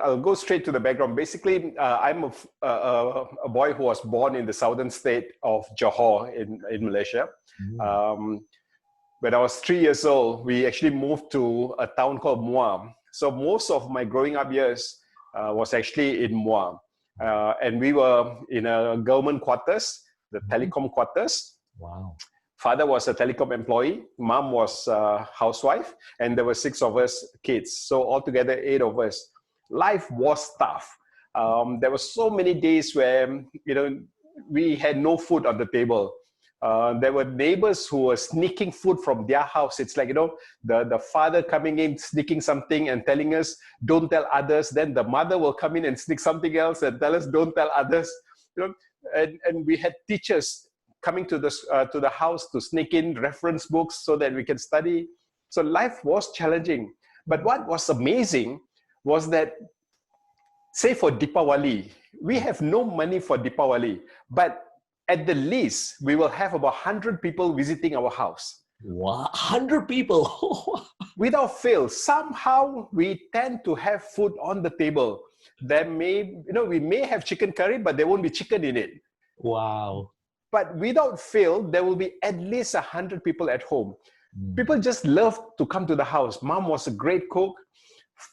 I'll go straight to the background. Basically, I'm a boy who was born in the southern state of Johor in Malaysia. When I was 3 years old, we actually moved to a town called Muar. So most of my growing up years was actually in Muar. And we were in a government quarters, the telecom quarters. Wow. Father was a telecom employee, mom was a housewife, and there were 6 of us kids. So altogether, 8 of us. Life was tough. There were so many days where, we had no food on the table. There were neighbors who were sneaking food from their house. It's like, the father coming in, sneaking something and telling us, don't tell others. Then the mother will come in and sneak something else and tell us, don't tell others. And we had teachers coming to the house to sneak in reference books so that we can study. So life was challenging. But what was amazing was that, say for Deepawali, we have no money for Deepawali, but at the least, we will have about 100 people visiting our house. Wow, 100 people! Without fail, somehow we tend to have food on the table. We may have chicken curry, but there won't be chicken in it. Wow. But without fail, there will be at least 100 people at home. People just love to come to the house. Mom was a great cook.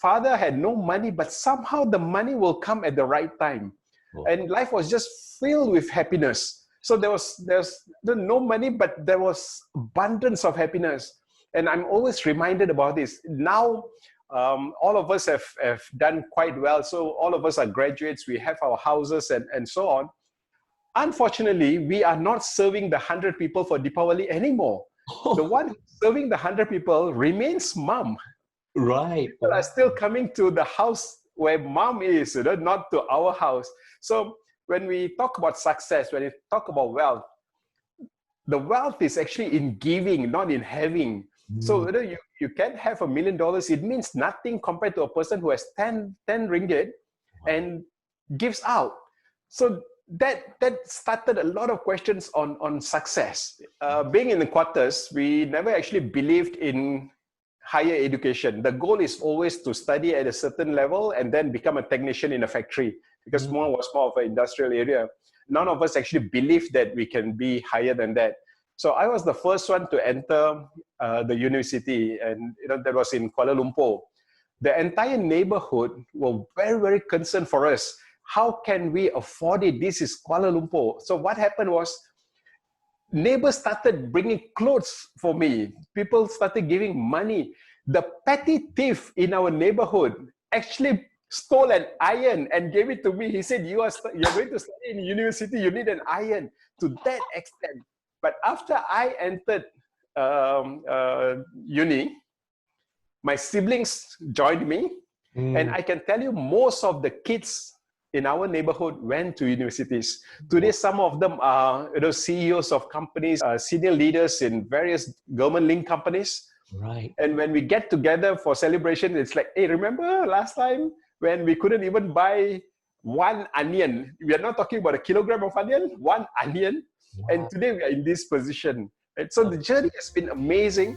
Father had no money, but somehow the money will come at the right time. Oh. And life was just filled with happiness. So there's no money, but there was abundance of happiness. And I'm always reminded about this. Now, all of us have done quite well. So all of us are graduates. We have our houses and so on. Unfortunately, we are not serving the 100 people for Deepawali anymore. Oh. The one serving the 100 people remains mom. Right. People are still coming to the house where mom is, not to our house. So when we talk about success, when we talk about wealth, the wealth is actually in giving, not in having. So you can have $1 million. It means nothing compared to a person who has 10 ringgit and gives out. So that started a lot of questions on success. Being in the quarters, we never actually believed in higher education. The goal is always to study at a certain level and then become a technician in a factory, because Muar was more of an industrial area. None of us actually believed that we can be higher than that. So I was the first one to enter the university, and that was in Kuala Lumpur. The entire neighborhood were very, very concerned for us. How can we afford it? This is Kuala Lumpur. So what happened was, neighbors started bringing clothes for me. People started giving money. The petty thief in our neighborhood actually stole an iron and gave it to me. He said, you're going to study in university, you need an iron, to that extent. But after I entered uni, my siblings joined me. And I can tell you, most of the kids in our neighborhood went to universities. Today, some of them are CEOs of companies, senior leaders in various government-linked companies. Right. And when we get together for celebration, it's like, hey, remember last time when we couldn't even buy one onion? We are not talking about a kilogram of onion, one onion. Wow. And today we are in this position. And so the journey has been amazing.